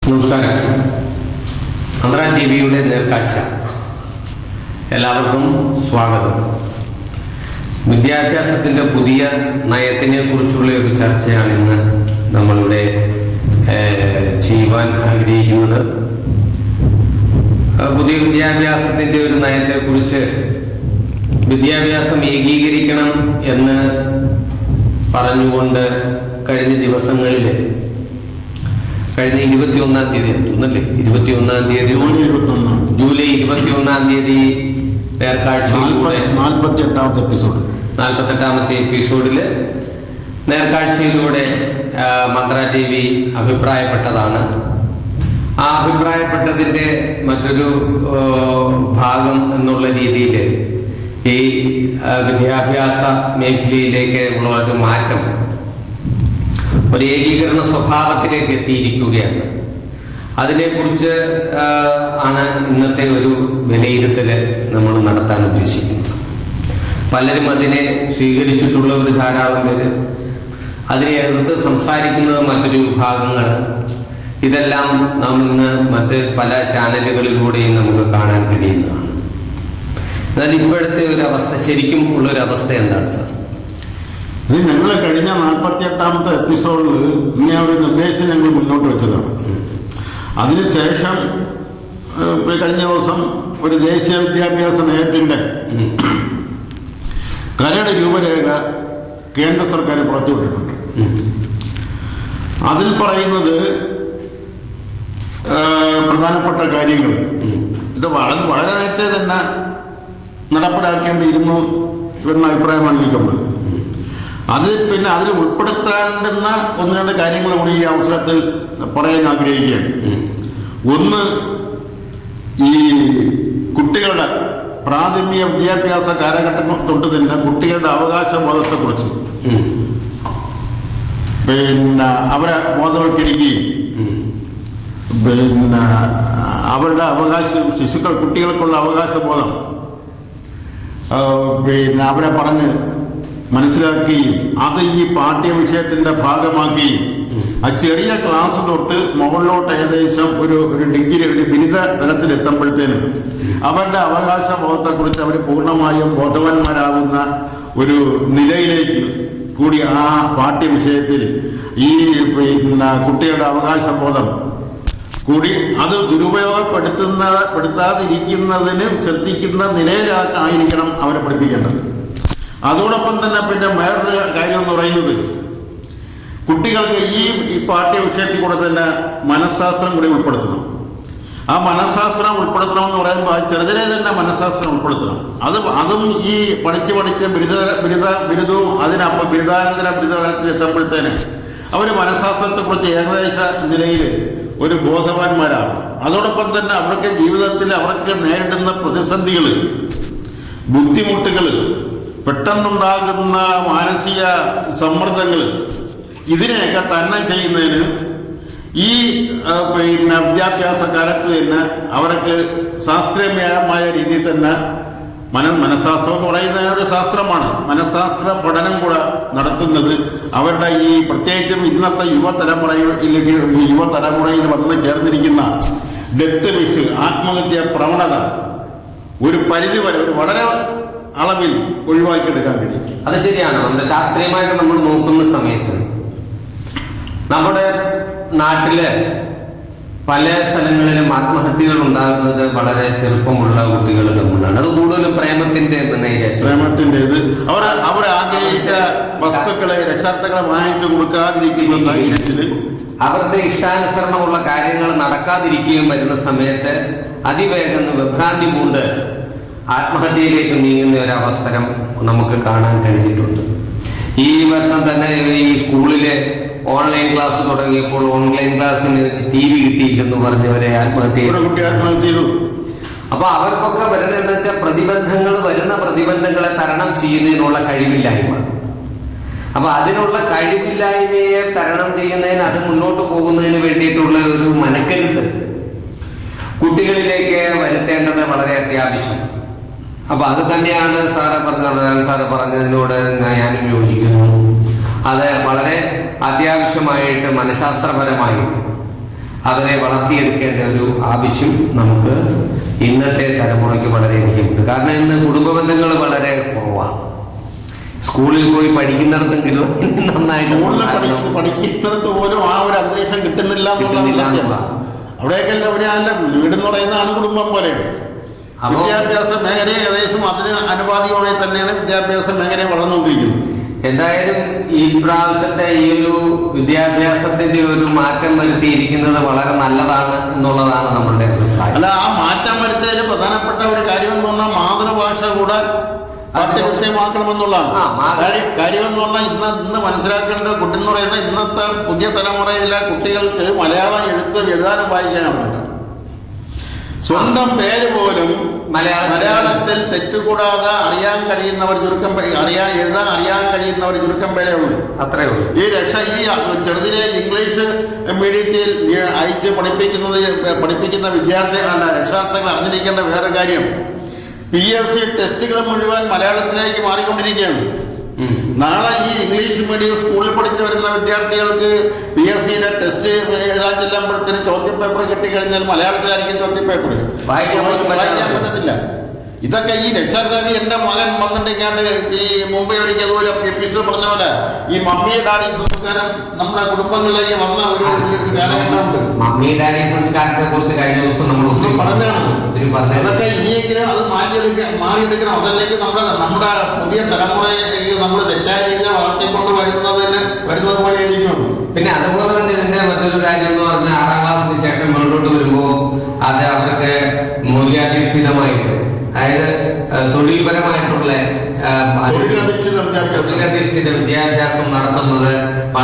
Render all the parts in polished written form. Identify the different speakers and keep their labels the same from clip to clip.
Speaker 1: നമസ്കാരം. അന്തരാൻ ടിവിയുടെ നേർക്കാഴ്ച എല്ലാവർക്കും സ്വാഗതം. വിദ്യാഭ്യാസത്തിൻ്റെ പുതിയ നയത്തിനെ കുറിച്ചുള്ള ഒരു ചർച്ചയാണ് ഇന്ന് നമ്മളിവിടെ ചെയ്യുവാൻ ആഗ്രഹിക്കുന്നത്. പുതിയ വിദ്യാഭ്യാസത്തിൻ്റെ ഒരു നയത്തെക്കുറിച്ച് വിദ്യാഭ്യാസം ഏകീകരിക്കണം എന്ന് പറഞ്ഞുകൊണ്ട് കഴിഞ്ഞ ദിവസങ്ങളിൽ കഴിഞ്ഞ 21-ാം തീയതി അല്ലേ 21-ാം തീയതി ജൂലൈ 21-ാം തീയതി നേർക്കാഴ്ചയിലൂടെ 48-ാമത്തെ എപ്പിസോഡിൽ നേർക്കാഴ്ചയിലൂടെ മന്ത്ര ടി വി അഭിപ്രായപ്പെട്ടതാണ്. ആ അഭിപ്രായപ്പെട്ടതിൻ്റെ മറ്റൊരു ഭാഗം എന്നുള്ള രീതിയിൽ ഈ വിദ്യാഭ്യാസ മേഖലയിലേക്ക് ഉള്ള ഒരു മാറ്റം, ഒരു ഏകീകരണ സ്വഭാവത്തിലേക്ക് എത്തിയിരിക്കുകയാണ്. അതിനെക്കുറിച്ച് ആണ് ഇന്നത്തെ ഒരു വിലയിരുത്തൽ നമ്മൾ നടത്താൻ ഉദ്ദേശിക്കുന്നത്. പലരും അതിനെ സ്വീകരിച്ചിട്ടുള്ള ഒരു ധാരാളം പേര്, അതിനെ എതിർത്ത് സംസാരിക്കുന്നത് മറ്റൊരു വിഭാഗങ്ങൾ. ഇതെല്ലാം നാം ഇന്ന് മറ്റ് പല ചാനലുകളിലൂടെയും നമുക്ക് കാണാൻ കഴിയുന്നതാണ്. എന്നാൽ ഇപ്പോഴത്തെ ഒരു അവസ്ഥ, ശരിക്കും ഉള്ളൊരവസ്ഥ എന്താണ് സാർ?
Speaker 2: ഇത് ഞങ്ങൾ കഴിഞ്ഞ 48-ാമത്തെ എപ്പിസോഡിൽ ഇങ്ങനെ ഒരു നിർദ്ദേശം ഞങ്ങൾ മുന്നോട്ട് വെച്ചതാണ്. അതിനുശേഷം കഴിഞ്ഞ ദിവസം ഒരു ദേശീയ വിദ്യാഭ്യാസ നയത്തിൻ്റെ കരട് രൂപരേഖ കേന്ദ്ര സർക്കാർ പുറത്തുവിട്ടിട്ടുണ്ട്. അതിൽ പറയുന്നത് പ്രധാനപ്പെട്ട കാര്യങ്ങൾ ഇത് വളരെ നേരത്തെ തന്നെ നടപ്പിലാക്കേണ്ടിയിരുന്നു എന്ന അഭിപ്രായമാണ് എനിക്കുള്ളത്. അതിൽ ഉൾപ്പെടുത്തേണ്ടുന്ന ഒന്ന് രണ്ട് കാര്യങ്ങൾ കൂടി ഈ അവസരത്തിൽ പറയാൻ ആഗ്രഹിക്കുകയാണ്. ഒന്ന്, ഈ കുട്ടികളുടെ പ്രാഥമിക വിദ്യാഭ്യാസ കാലഘട്ടം തൊട്ട് തന്നെ കുട്ടികളുടെ അവകാശബോധത്തെക്കുറിച്ച് അവരെ ബോധവൽക്കരിക്കുകയും അവരുടെ കുട്ടികൾക്കുള്ള അവകാശബോധം അവരെ പറഞ്ഞ് മനസ്സിലാക്കുകയും അത് ഈ പാഠ്യവിഷയത്തിൻ്റെ ഭാഗമാക്കുകയും ആ ചെറിയ ക്ലാസ് തൊട്ട് മുകളിലോട്ട് ഏകദേശം ഒരു ഡിഗ്രി, ഒരു ബിരുദ തലത്തിലെത്തുമ്പോഴത്തേന് അവരുടെ അവകാശബോധത്തെക്കുറിച്ച് അവർ പൂർണ്ണമായും ബോധവാന്മാരാകുന്ന ഒരു നിലയിലേക്ക് കൂടി ആ പാഠ്യവിഷയത്തിൽ ഈ കുട്ടികളുടെ അവകാശബോധം കൂടി അത് ദുരുപയോഗപ്പെടുത്താതിരിക്കുന്നതിന് ശ്രദ്ധിക്കുന്ന നിലയിലായിരിക്കണം അവരെ പഠിപ്പിക്കേണ്ടത്. അതോടൊപ്പം തന്നെ പിന്നെ വേറൊരു കാര്യം എന്ന് പറയുന്നത്, കുട്ടികൾക്ക് ഈ പാഠ്യവിഷയത്തിൽ കൂടെ തന്നെ മനഃശാസ്ത്രം കൂടി ഉൾപ്പെടുത്തണം. ആ മനഃശാസ്ത്രം ഉൾപ്പെടുത്തണമെന്ന് പറയുമ്പോൾ ചെറുതിലെ തന്നെ മനഃശാസ്ത്രം ഉൾപ്പെടുത്തണം. അതും ഈ പഠിച്ച് ബിരുദവും അതിനപ്പം ബിരുദാനന്തര ബിരുദകാലത്തിൽ എത്തുമ്പോഴത്തേന് അവർ മനഃശാസ്ത്രത്തെക്കുറിച്ച് ഏകദേശ നിലയിൽ ഒരു ബോധവാന്മാരാകണം. അതോടൊപ്പം തന്നെ അവർക്ക് ജീവിതത്തിൽ അവർക്ക് നേരിടുന്ന പ്രതിസന്ധികൾ, ബുദ്ധിമുട്ടുകൾ, പെട്ടെന്നുണ്ടാകുന്ന മാനസിക സമ്മർദ്ദങ്ങൾ, ഇതിനെയൊക്കെ തന്നെ ചെയ്യുന്നതിന് ഈ വിദ്യാഭ്യാസ കാലത്ത് തന്നെ അവർക്ക് ശാസ്ത്രീയമായ രീതിയിൽ തന്നെ മനഃശാസ്ത്രം എന്ന് പറയുന്ന ഒരു ശാസ്ത്രമാണ്. മനഃശാസ്ത്ര പഠനം കൂടെ നടത്തുന്നത് അവരുടെ ഈ പ്രത്യേകിച്ചും ഇന്നത്തെ യുവതലമുറയിൽ വന്ന് ചേർന്നിരിക്കുന്ന ഡെത്ത് വിഷ്, ആത്മഹത്യ പ്രവണത ഒരു പരിധിവരെ, ഒരു വളരെ അളവിൽ ഒഴിവാക്കിയെടുക്കാൻ കഴിയും.
Speaker 1: അത് ശരിയാണ്. നമ്മുടെ ശാസ്ത്രീയമായിട്ട് നമ്മൾ നോക്കുന്ന സമയത്ത് നമ്മുടെ നാട്ടില് പല സ്ഥലങ്ങളിലും ആത്മഹത്യകൾ ഉണ്ടാകുന്നത് വളരെ ചെറുപ്പമുള്ള കുട്ടികൾ തമ്മിലാണ്. അത് കൂടുതലും പ്രേമത്തിൻ്റെത്
Speaker 2: അവർ ആഗ്രഹിച്ച വസ്തുക്കളെ, രക്ഷാർത്ഥങ്ങളെ വാങ്ങിച്ചു കൊടുക്കാതിരിക്കുന്ന സാഹചര്യത്തിൽ
Speaker 1: അവരുടെ ഇഷ്ടാനുസരണമുള്ള കാര്യങ്ങൾ നടക്കാതിരിക്കുകയും വരുന്ന സമയത്ത് അതിവേഗം വിഭ്രാന്തി പൂണ്ട് ആത്മഹത്യയിലേക്ക് നീങ്ങുന്ന ഒരവസരം നമുക്ക് കാണാൻ കഴിഞ്ഞിട്ടുണ്ട്. ഈ വർഷം തന്നെ ഈ സ്കൂളിലെ ഓൺലൈൻ ക്ലാസ് തുടങ്ങിയപ്പോൾ ഓൺലൈൻ ക്ലാസ്സിന് TV കിട്ടിയില്ലെന്ന് പറഞ്ഞവരെ ആത്മഹത്യ ചെയ്തു. അപ്പൊ അവർക്കൊക്കെ വരുന്നതെന്ന് വെച്ചാൽ വരുന്ന പ്രതിബന്ധങ്ങളെ തരണം ചെയ്യുന്നതിനുള്ള കഴിവില്ലായ്മ. അപ്പൊ അതിനുള്ള കഴിവില്ലായ്മയെ തരണം ചെയ്യുന്നതിന്, അത് മുന്നോട്ട് പോകുന്നതിന് വേണ്ടിയിട്ടുള്ള ഒരു മനക്കരുത്ത് കുട്ടികളിലേക്ക് വരുത്തേണ്ടത് വളരെ അത്യാവശ്യം. അപ്പൊ അത് തന്നെയാണ് സാറ് പറഞ്ഞതിനോട് ഞാനും യോജിക്കുന്നു. അത് വളരെ അത്യാവശ്യമായിട്ട് മനഃശാസ്ത്രപരമായിട്ട് അവരെ വളർത്തിയെടുക്കേണ്ട ഒരു ആവശ്യം നമുക്ക് ഇന്നത്തെ തലമുറയ്ക്ക് വളരെയധികം ഉണ്ട്. കാരണം ഇന്ന് കുടുംബ ബന്ധങ്ങൾ വളരെ കുറവാണ്. സ്കൂളിൽ പോയി പഠിക്കുന്നിടത്തെങ്കിലും നന്നായിട്ട്
Speaker 2: പഠിക്കുന്നിടത്ത് പോലും ആ ഒരു അന്തരീക്ഷം കിട്ടുന്നില്ല. അവിടെയൊക്കെ അവരെ വീടെന്ന് പറയുന്നതാണ് കുടുംബം പോലെ. വിദ്യാഭ്യാസ മേഖല ഏകദേശം അതിന് അനുപാതികമായി തന്നെയാണ് വിദ്യാഭ്യാസ മേഖല വളർന്നുകൊണ്ടിരിക്കുന്നത്.
Speaker 1: എന്തായാലും ഈ പ്രാവശ്യത്തെ ഈ ഒരു വിദ്യാഭ്യാസത്തിന്റെ ഒരു മാറ്റം വരുത്തിയിരിക്കുന്നത് വളരെ നല്ലതാണ് എന്നുള്ളതാണ് നമ്മളുടെ അഭിപ്രായം.
Speaker 2: അല്ല, ആ മാറ്റം വരുത്തിയതിൽ പ്രധാനപ്പെട്ട ഒരു കാര്യം എന്ന് പറഞ്ഞാൽ മാതൃഭാഷ കൂടെ പാഠ്യവിഷയമാക്കണമെന്നുള്ളതാണ്. കാര്യം എന്ന് പറഞ്ഞാൽ ഇന്ന് മനസ്സിലാക്കേണ്ട കുട്ടി എന്ന് പറയുന്ന ഇന്നത്തെ പുതിയ തലമുറയിലെ കുട്ടികൾക്ക് മലയാളം എഴുതാനും വായിക്കാനുണ്ട്. സ്വന്തം പേര് പോലും മലയാളത്തിൽ തെറ്റുകൂടാതെ അറിയാൻ കഴിയുന്നവർ ചുരുക്കം, എഴുതാൻ അറിയാൻ കഴിയുന്നവർ ചുരുക്കം പേരേ ഉള്ളൂ.
Speaker 1: അത്രേ ഉള്ളൂ.
Speaker 2: ഈ ചെറുതിലെ ഇംഗ്ലീഷ് മീഡിയത്തിൽ അയച്ച് പഠിപ്പിക്കുന്ന രക്ഷാർത്ഥങ്ങൾ അറിഞ്ഞിരിക്കേണ്ട വേറെ കാര്യം, PSC ടെസ്റ്റുകൾ മുഴുവൻ മലയാളത്തിലേക്ക് മാറിക്കൊണ്ടിരിക്കുകയാണ്. നാളെ ഈ ഇംഗ്ലീഷ് മീഡിയം സ്കൂളിൽ പഠിച്ചു വരുന്ന വിദ്യാർത്ഥികൾക്ക് PSCയുടെ ടെസ്റ്റ് എഴുതാൻ ചെല്ലുമ്പോഴത്തേന് ചോദ്യപേപ്പർ കിട്ടിക്കഴിഞ്ഞാൽ മലയാളത്തിലായിരിക്കും ചോദ്യപേപ്പർ, വായിക്കാൻ പറ്റത്തില്ല. ഇതൊക്കെ ഈ രക്ഷാകർത്താവ് എൻ്റെ മകൻ വന്നിട്ടിങ്ങാണ്ട് ഈ മുമ്പേ ഒരിക്കൽ അതുപോലെ എപ്പിസോഡ് പറഞ്ഞ പോലെ ഈ മമ്മി ഡാഡി സംസ്കാരം നമ്മുടെ കുടുംബങ്ങളിലേക്ക് വന്ന ഒരു കാലഘട്ടമുണ്ട്.
Speaker 1: മമ്മി ഡാഡി സംസ്കാരത്തെ കുറിച്ച് കഴിഞ്ഞ ദിവസം നമ്മൾ
Speaker 2: പറഞ്ഞാണ്. അതൊക്കെ ഇനിയെങ്കിലും അത് മാറിയെടുക്കണം. അതല്ലെങ്കിൽ നമ്മുടെ പുതിയ തലമുറയെ നമ്മൾ തെറ്റായ രീതിയിൽ വളർത്തിക്കൊണ്ട് വരുന്നത് പോലെ ആയിരിക്കും.
Speaker 1: പിന്നെ അതുപോലെ തന്നെ ഇതിന്റെ മറ്റൊരു കാര്യം എന്ന് പറഞ്ഞാൽ 6ാം ക്ലാസ്സിന് ശേഷം മുന്നോട്ട് വരുമ്പോൾ അത് അവർക്ക് മൂല്യാധിഷ്ഠിതമായിട്ട്, അതായത് തൊഴിൽപരമായിട്ടുള്ള തൊഴിലധിഷ്ഠിത വിദ്യാഭ്യാസം നടത്തുന്നത്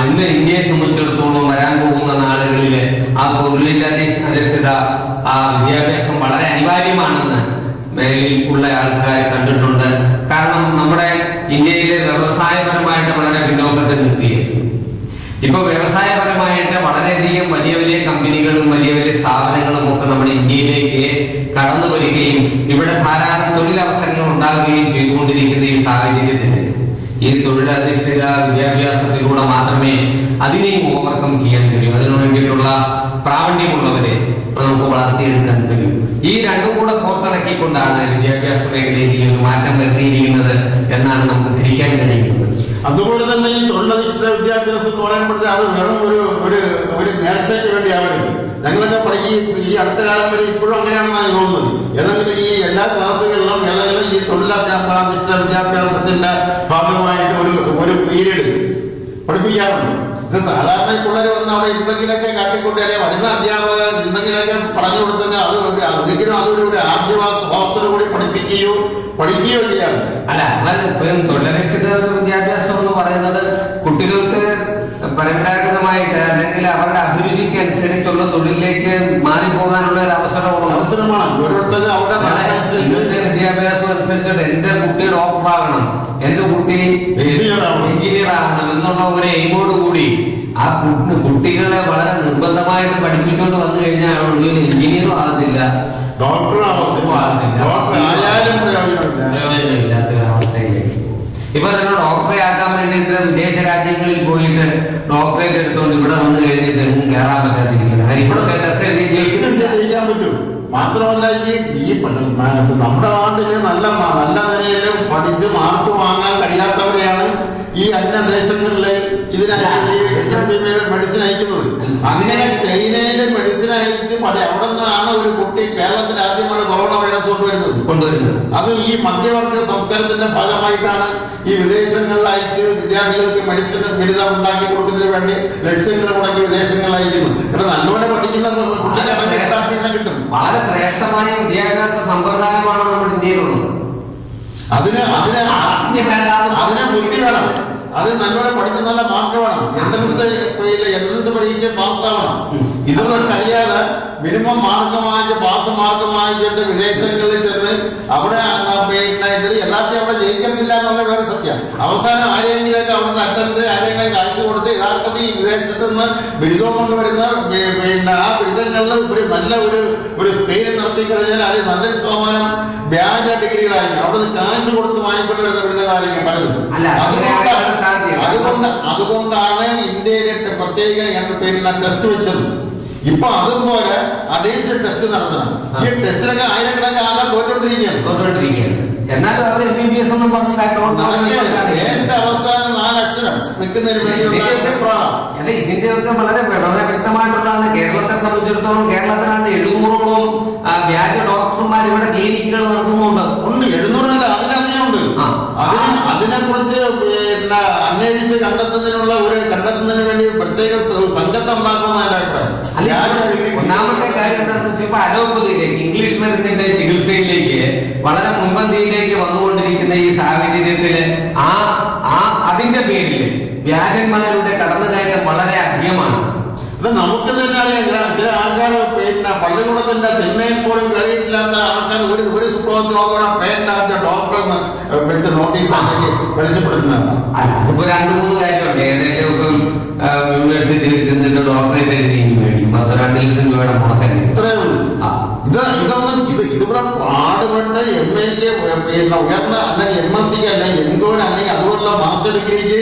Speaker 1: ഇന്ന് ഇന്ത്യയെ സംബന്ധിച്ചിടത്തോളം വരാൻ പോകുന്ന നാളുകളിൽ ആ തൊഴിലധിഷ്ഠിത ആ വിദ്യാഭ്യാസം വളരെ അനിവാര്യമാണെന്ന് മേഖലയിൽ ഉള്ള ആൾക്കാർ കണ്ടിട്ടുണ്ട്. കാരണം നമ്മുടെ ഇന്ത്യയിലെ വ്യവസായപരമായിട്ട് വളരെ പിന്നോക്കത്തിൽ നിൽക്കുകയാണ്. ഇപ്പൊ വ്യവസായപരമായിട്ട് വളരെയധികം വലിയ വലിയ കമ്പനികളും വലിയ വലിയ സ്ഥാപനങ്ങളും ഒക്കെ നമ്മുടെ ഇന്ത്യയിലേക്ക് കടന്നു വരികയും ഇവിടെ ധാരാളം തൊഴിലവസരങ്ങൾ ഉണ്ടാകുകയും ചെയ്തുകൊണ്ടിരിക്കുന്ന ഈ സാഹചര്യത്തിൽ ഈ തൊഴിലധിഷ്ഠിത വിദ്യാഭ്യാസത്തിലൂടെ മാത്രമേ അതിനെയും ഓവർകം ചെയ്യാൻ കഴിയൂ. അതിനു വേണ്ടിയിട്ടുള്ള പ്രാവീണ്യമുള്ളവരെ നമുക്ക് വളർത്തിയെടുക്കാൻ കഴിയും. ഈ രണ്ടും കൂടെ കോർത്തിണക്കിക്കൊണ്ടാണ് വിദ്യാഭ്യാസ മേഖലയിൽ ഈ ഒരു മാറ്റം വരുത്തിയിരിക്കുന്നത് എന്നാണ് നമുക്ക് ധരിക്കാൻ കഴിയുന്നത്.
Speaker 2: അതുപോലെ തന്നെ ഈ തൊഴിലധിഷ്ഠിത വിദ്യാഭ്യാസം എന്ന് പറയുമ്പോഴത്തെ അത് വെറും ഒരു നേർച്ചയ്ക്ക് വേണ്ടി ആവരുത്. ഞങ്ങളൊക്കെ ഈ അടുത്ത കാലം വരെ ഇപ്പോഴും അങ്ങനെയാണെന്നാണ് തോന്നുന്നത്. ഏതെങ്കിലും ഈ എല്ലാ ക്ലാസ്സുകളിലും ഏതെങ്കിലും ഈ തൊഴിലധിഷ്ഠിത വിദ്യാഭ്യാസത്തിന്റെ ഭാഗമായിട്ട് ഒരു പീരീഡ് പഠിപ്പിക്കാറുണ്ട്. ഇത് സാധാരണ പിള്ളേർ വന്ന് അവിടെ എന്തെങ്കിലുമൊക്കെ കാട്ടിക്കൊണ്ട് അല്ലെങ്കിൽ വരുന്ന അധ്യാപകർ എന്തെങ്കിലുമൊക്കെ പറഞ്ഞു കൊടുത്തെങ്കിൽ അത് ഒരിക്കലും അതൊരു ആദ്യഭാവത്തോടു കൂടി പഠിക്കുകയോ ചെയ്യാറുണ്ട്.
Speaker 1: അല്ല, തൊഴിലധിഷ്ഠിത വിദ്യാഭ്യാസം എന്ന് പറയുന്നത് കുട്ടികൾക്ക് പരമ്പരാഗതമായിട്ട് അല്ലെങ്കിൽ അവരുടെ അഭിരുചിക്ക് അനുസരിച്ചുള്ള തൊഴിലിലേക്ക് മാറിപ്പോകാനുള്ള ഒരു അവസരമാണ്. ഇന്നത്തെ വിദ്യാഭ്യാസം അനുസരിച്ചിട്ട് എന്റെ കുട്ടി ഡോക്ടറാകണം, എന്റെ കുട്ടി എഞ്ചിനീയർ ആകണം എന്നുള്ള ഒരു എയിമോട് കൂടി ആ കുട്ടികളെ വളരെ നിർബന്ധമായിട്ട് പഠിപ്പിച്ചുകൊണ്ട് വന്നു കഴിഞ്ഞാൽ എഞ്ചിനീയറും ആകത്തില്ല,
Speaker 2: ഡോക്ടറും
Speaker 1: പ്രയോജനമില്ലാത്ത ഒരു അവസ്ഥയിലേക്ക്. ഇപ്പൊ തന്നെ ഡോക്ടറെ ആക്കാൻ വേണ്ടിയിട്ട് വിദേശ രാജ്യങ്ങളിൽ പോയിട്ട് ഡോക്ടറേറ്റ് എടുത്തുകൊണ്ട് ഇവിടെ വന്നു കഴിഞ്ഞിട്ട് എങ്ങും കയറാൻ പറ്റാതിരിക്കണം. കാര്യം ഇവിടെ ടെസ്റ്റ് എഴുതി
Speaker 2: ജയിക്കാൻ പറ്റും. മാത്രമല്ല ഈ നമ്മുടെ നാട്ടില് നല്ല നിലയിലും പഠിച്ച് മാർക്ക് വാങ്ങാൻ കഴിയാത്തവരെയാണ് ഈ അന്യദേശങ്ങളില് ഇതിനായി മെഡിസിൻ അയക്കുന്നത്. അങ്ങനെ ചൈനയില് മെഡിസിൻ അയച്ച് അവിടെ നിന്നാണ് ഒരു കുട്ടി കേരളത്തിൽ ആദ്യമായി കൊറോണ വൈറസ് കൊണ്ടുവരുന്നത്. അത് ഈ മധ്യവർഗ സംസ്കാരത്തിന്റെ ഭാഗമായിട്ടാണ് ഈ വിദേശങ്ങളിൽ അയച്ച് വിദ്യാർത്ഥികൾക്ക് മെഡിസിൻ ബിരുദം ഉണ്ടാക്കി കൊടുക്കുന്നതിന് വേണ്ടി ലക്ഷ്യങ്ങൾ മുടക്കി വിദേശങ്ങളിൽ അയക്കുന്നത്. ഇവിടെ നല്ലപോലെ പഠിക്കുന്ന കുട്ടികളെ കിട്ടും.
Speaker 1: വളരെ ശ്രേഷ്ഠമായ വിദ്യാഭ്യാസ സമ്പ്രദായമാണ് നമ്മുടെ ഇന്ത്യയിലുള്ളത്.
Speaker 2: അതിന് ബുദ്ധി വേണം. അത് നല്ലപോലെ പഠിച്ച് നല്ല മാർക്ക് വേണം. എൻട്രൻസ് പരീക്ഷ പാസ്സാവണം. ഇതൊന്നും കഴിയാതെ മിനിമം മാർക്ക് വാങ്ങിച്ച് മാർക്ക് വാങ്ങിച്ചിട്ട് വിദേശങ്ങളിൽ ചെന്ന് അവിടെ എല്ലാத்தைയും അവിടെ ജയിക്കത്തില്ല എന്നുള്ള വേറെ സത്യം. അവസാനം ആരെങ്കിലൊക്കെ അവിടുന്ന് അറ്റൻഡ് ആരെങ്കിലും കാശ് കൊടുത്ത് യഥാർത്ഥത്തിൽ ഈ വിദേശത്ത് നിന്ന് ബിരുദം കൊണ്ടുവരുന്ന ആ ബിരുദങ്ങളിൽ നല്ല ഒരു സ്ക്രീനിൽ നിർത്തി കഴിഞ്ഞാൽ അത് നല്ലൊരു ശതമാനം വ്യാജ ഡിഗ്രികളായിരിക്കും. അവിടുന്ന് കാശ് കൊടുത്ത് വാങ്ങിക്കൊണ്ട് വരുന്ന ബിരുദങ്ങളായിരിക്കും പലതും. അതുകൊണ്ടാണ് ഇന്ത്യയിലെ പ്രത്യേക ടെസ്റ്റ് വെച്ചത്. ഇപ്പൊ അതുപോലെ അഡീഷണൽ ടെസ്റ്റ് നടത്തണം. ഈ ടെസ്റ്റിലൊക്കെ ആയിരക്കണക്കിന് ആൾക്കാർ
Speaker 1: തോറ്റോണ്ടിരിക്കുകയാണ്. എന്നാലും അവർ MBBS ഒന്നും പറഞ്ഞില്ല.
Speaker 2: എന്റെ അവസാനം 4 അക്ഷരം വെക്കുന്നതിന് വേണ്ടിയുള്ള
Speaker 1: അല്ല, ഇതിന്റെയൊക്കെ വളരെ വ്യക്തമായിട്ടുള്ളതാണ്. കേരളത്തെ സംബന്ധിച്ചിടത്തോളം കേരളത്തിലാണ് 700ഓളം വ്യാജ ഡോക്ടർമാർ ഇവിടെ ക്ലിനിക്കുകൾ നടത്തുന്നുണ്ട്.
Speaker 2: 700 അല്ല, അതിലധികം ഉണ്ട്. അതിനെ കുറിച്ച് പിന്നെ അന്വേഷിച്ച് കണ്ടെത്തുന്നതിന് വേണ്ടി പ്രത്യേക സംഘത്തെ ഉണ്ടാക്കുന്നതിന്റെ അഭിപ്രായം.
Speaker 1: ഒന്നാമത്തെ കാര്യം എന്താണെന്ന് വെച്ചാൽ അലോപ്പതിയിലേക്ക്, ഇംഗ്ലീഷ് മരുന്നിന്റെ ചികിത്സയിലേക്ക് വളരെ മുൻപന്തിയിലേക്ക് വന്നുകൊണ്ടിരിക്കുന്ന ഈ സാഹചര്യത്തില് അതിന്റെ പേരിൽ വ്യാജന്മാരുടെ കടന്നുകയറ്റം വളരെ അധികമാണ്.
Speaker 2: നമുക്ക് തന്നെ അറിയാം, ചില ആൾക്കാർ പിന്നെ പള്ളിക്കൂടത്തിന്റെ തിന്മയിൽ പോലും കയറിയിട്ടില്ലാത്ത ആൾക്കാർ ഒരു സുപ്രഭാതത്തിൽ നോക്കണം പേരിന്റെ ഡോക്ടറെന്ന് വെച്ച് നോട്ടീസ് വെളിച്ചപ്പെടുത്തുന്നുണ്ട്.
Speaker 1: അതിപ്പോ 2-3 കാര്യമുണ്ട്. ഏതെങ്കിലും യൂണിവേഴ്സിറ്റിയിൽ ചെന്നിട്ട് ഡോക്ടറേറ്റ് എഴുതി മേടിക്കും. 10-2 ലക്ഷം രൂപയുടെ മുടക്കല്ലേ.
Speaker 2: ഇത്രയേ ഉള്ളൂ. ഇതിവിടെ പാടുപെട്ട് MAക്ക് പിന്നെ ഉയർന്ന അല്ലെങ്കിൽ MSCക്ക് അല്ലെങ്കിൽ എംകോന് അല്ലെങ്കിൽ അതുപോലുള്ള മാസ്റ്റർ ഡിഗ്രിക്ക്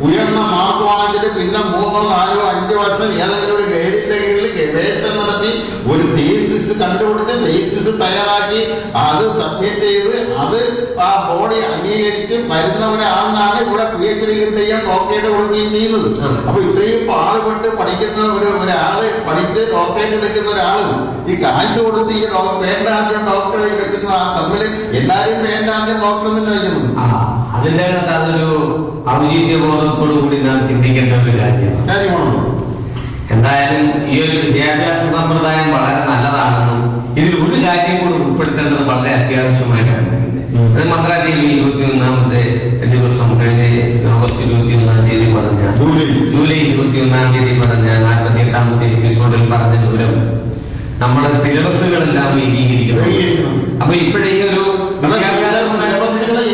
Speaker 2: ഉയർന്ന മാർക്ക് വാങ്ങിച്ചിട്ട് പിന്നെ 3, 4, 5 വർഷം ഏതെങ്കിലും ഒരു ഗൈഡിന്റെ കീഴിൽ ഗവേഷണം നടത്തി ഒരു തീസിസ് കണ്ടുപിടിച്ച് തീസിസ് തയ്യാറാക്കി അത് സബ്മിറ്റ് ചെയ്ത് അത് ആ ബോഡി അംഗീകരിച്ച് വരുന്നവരാണെന്നാണ് ഇവിടെ PhD കിട്ടുകയും ഡോക്ടറേറ്റ് കൊടുക്കുകയും ചെയ്യുന്നത്. അപ്പൊ ഇത്രയും പാടുപെട്ട് പഠിക്കുന്ന ഒരാള് പഠിച്ച് ഡോക്ടറേറ്റ് എടുക്കുന്ന ഒരാളും ഈ കാശ് കൊടുത്ത് ഈ പേരിന്റെ ഡോക്ടറെ വെക്കുന്ന തമ്മിൽ എല്ലാരും പേരിന്റെ ഡോക്ടർ തന്നെ വയ്ക്കുന്നു.
Speaker 1: അതിന്റെ അതൊരു ഔചിത്യബോധത്തോടു കൂടി നാം ചിന്തിക്കേണ്ട ഒരു കാര്യമാണ്. എന്തായാലും ഈ ഒരു വിദ്യാഭ്യാസ സമ്പ്രദായം വളരെ നല്ലതാണെന്നും ഇതിൽ ഒരു കാര്യം കൂടി ഉൾപ്പെടുത്തേണ്ടത് വളരെ അത്യാവശ്യമായിട്ടാണ്. അത് മദ്രാസിയിൽ 21-ാമത്തെ ദിവസം കഴിഞ്ഞ ഓഗസ്റ്റ് 21-ാം തീയതി പറഞ്ഞ ജൂലൈ 21-ാം തീയതി പറഞ്ഞ 48-ാമത്തെ എപ്പിസോഡിൽ പറഞ്ഞ ദൂരം നമ്മുടെ സിലബസുകളെല്ലാം ഏകീകരിക്കണം. അപ്പൊ ഇപ്പോഴേ ഒരു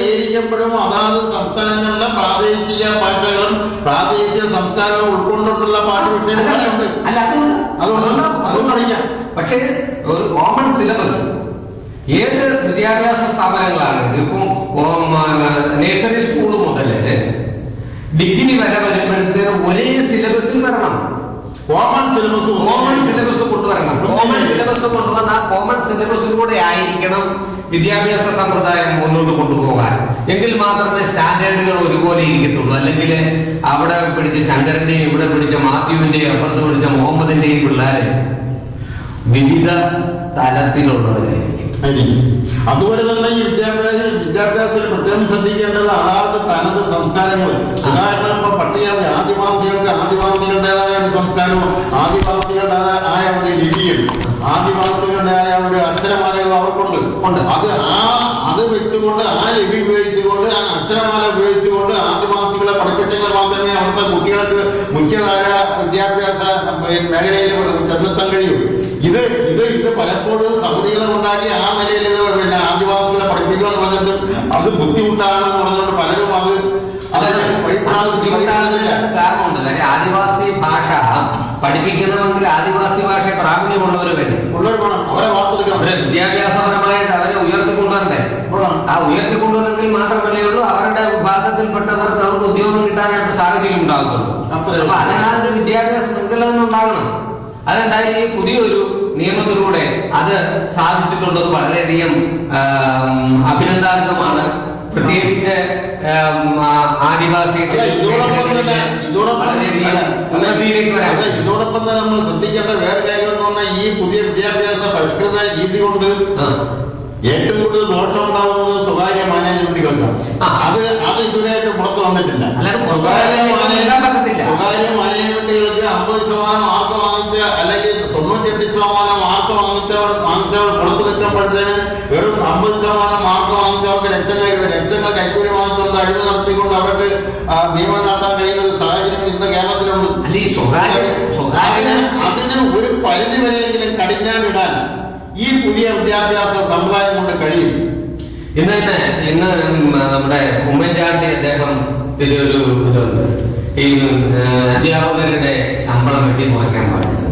Speaker 2: ഏകീകരിക്കപ്പെടും. അതാത് സംസ്ഥാനങ്ങളിലെ പ്രാദേശിക ഭാഷകളും പ്രാദേശിക സംസ്കാരവും ഉൾക്കൊണ്ടുള്ള പാഠ്യവിഷയങ്ങളുണ്ട്.
Speaker 1: അല്ല, അതുകൊണ്ട്
Speaker 2: പഠിക്കാം.
Speaker 1: പക്ഷേ ഒരു കോമൺ സിലബസ് ഏത് വിദ്യാഭ്യാസ സ്ഥാപനങ്ങളാണ് ഇതിപ്പോ നഴ്സറി സ്കൂൾ മുതൽ ഡിഗ്രി വരെ വരുമ്പോഴത്തേനും ഒരേ സിലബസിൽ വരണം. കോമൺ സിലബസ് കൊണ്ടുവരണം. കോമൺ സിലബസ് കൊണ്ടുവന്ന കോമൺ സിലബസിലൂടെ ആയിരിക്കണം വിദ്യാഭ്യാസ സമ്പ്രദായം മുന്നോട്ട് കൊണ്ടുപോകാൻ. എങ്കിൽ മാത്രമേ സ്റ്റാൻഡേർഡുകൾ ഒരുപോലെ ഇരിക്കത്തുള്ളൂ. അല്ലെങ്കിൽ അവിടെ പിടിച്ച ശങ്കരന്റെയും ഇവിടെ പിടിച്ച മാത്യുവിന്റെയും അപ്പുറത്ത് പിടിച്ച മുഹമ്മദിന്റെയും പിള്ളേരെ വിവിധ തലത്തിലുള്ളവരായിരിക്കും.
Speaker 2: അതുപോലെ തന്നെ ഈ വിദ്യാഭ്യാസത്തിൽ പ്രത്യേകം ശ്രദ്ധിക്കേണ്ടത് അതാത് തനത് സംസ്കാരങ്ങൾ. ഉദാഹരണം ഇപ്പൊ പട്ടികജാതി ആദിവാസികൾക്ക് ആദിവാസികളുടേതായ ഒരു സംസ്കാരവും ആദിവാസികളുടേതായ ഒരു ലിപിയും ആദിവാസികളുടേതായ ഒരു അക്ഷരമാലകളും അവർക്കുണ്ട്. അത് വെച്ചുകൊണ്ട് ആ ലിപി ഉപയോഗിച്ചുകൊണ്ട് ആ അക്ഷരമാല ഉപയോഗിച്ചുകൊണ്ട് ആദിവാസികളെ പഠിപ്പിച്ചെങ്കിൽ മാത്രമേ അവിടുത്തെ കുട്ടികൾക്ക് മുഖ്യധാര വിദ്യാഭ്യാസ മേഖലയിൽ ചെന്നെത്താൻ കഴിയും. ഇത് പലപ്പോഴും സമിതികളെ ഉണ്ടാക്കി ആ നിലയിൽ പിന്നെ ആദിവാസികളെ പഠിപ്പിക്കുക എന്ന് പറഞ്ഞിട്ട് അത് ബുദ്ധിമുട്ടാണെന്ന് പറഞ്ഞുകൊണ്ട് പലരും
Speaker 1: കാരണമുണ്ട്. കാര്യം ആദിവാസി ഭാഷ പഠിപ്പിക്കണമെങ്കിൽ ആദിവാസി ഭാഷ പ്രാവീണ്യമുള്ളവർ വേണം.
Speaker 2: അവരെ വാർത്തെടുക്കണം.
Speaker 1: വിദ്യാഭ്യാസപരമായിട്ട് അവരെ ഉയർത്തിക്കൊണ്ടുവരണ്ടേ? ആ ഉയർത്തിക്കൊണ്ടുവന്നെങ്കിൽ മാത്രമല്ലേ ഉള്ളൂ അവരുടെ വിഭാഗത്തിൽപ്പെട്ടവർക്ക് അവർക്ക് ഉദ്യോഗം കിട്ടാനായിട്ട് സാഹചര്യം ഉണ്ടാകുന്നുള്ളൂ. അപ്പൊ അതിനകത്ത് വിദ്യാഭ്യാസ സങ്കലനം ഉണ്ടാകണം. അതെന്തായാലും ഈ പുതിയൊരു നിയമത്തിലൂടെ അത് സാധിച്ചിട്ടുള്ളത് വളരെയധികം അഭിനന്ദാർഹമാണ്. പ്രത്യേകിച്ച് ആദിവാസി
Speaker 2: ഇതോടൊപ്പം തന്നെ നമ്മൾ ശ്രദ്ധിക്കേണ്ട വേറെ കാര്യം എന്ന് പറഞ്ഞാൽ ഈ പുതിയ വിദ്യാഭ്യാസ പരിഷ്കൃത രീതി കൊണ്ട് ഏറ്റവും കൂടുതൽ ദോഷം ഉണ്ടാവുന്നത് സ്വകാര്യ മാനേജ്മെന്റുകൾക്കാണ്. അത് ഇതുവരെയായിട്ട് പുറത്തു വന്നിട്ടില്ല. സ്വകാര്യ മാനേജ്മെന്റുകൾക്ക് 50% മാർക്ക് വാങ്ങിച്ച അല്ലെങ്കിൽ 98% മാർക്ക് വാങ്ങിച്ചവർ പുറത്തു നിൽക്കുമ്പോഴത്തേന് വെറും 50% മാർക്ക് വാങ്ങിച്ചവർക്ക് ലക്ഷങ്ങൾ കൈക്കൂലി വാങ്ങിച്ചുകൊണ്ട് അഴിവ് നടത്തിക്കൊണ്ട് അവർക്ക് നിയമം നടത്താൻ കഴിയുന്ന ഒരു സാഹചര്യം ഇന്ന് കേരളത്തിലുണ്ട്. അതിന് ഒരു പരിധി വരെയെങ്കിലും കടിഞ്ഞാണിടാൻ ഈ പുതിയ വിദ്യാഭ്യാസ സമ്പ്രദായം കൊണ്ട് കഴിയും.
Speaker 1: ഇന്ന് നമ്മുടെ ഉമ്മൻചാണ്ടി അദ്ദേഹം ഒരു ഇതുണ്ട്, ഈ അധ്യാപകരുടെ ശമ്പളം വെട്ടി കുറയ്ക്കാൻ പാടില്ല.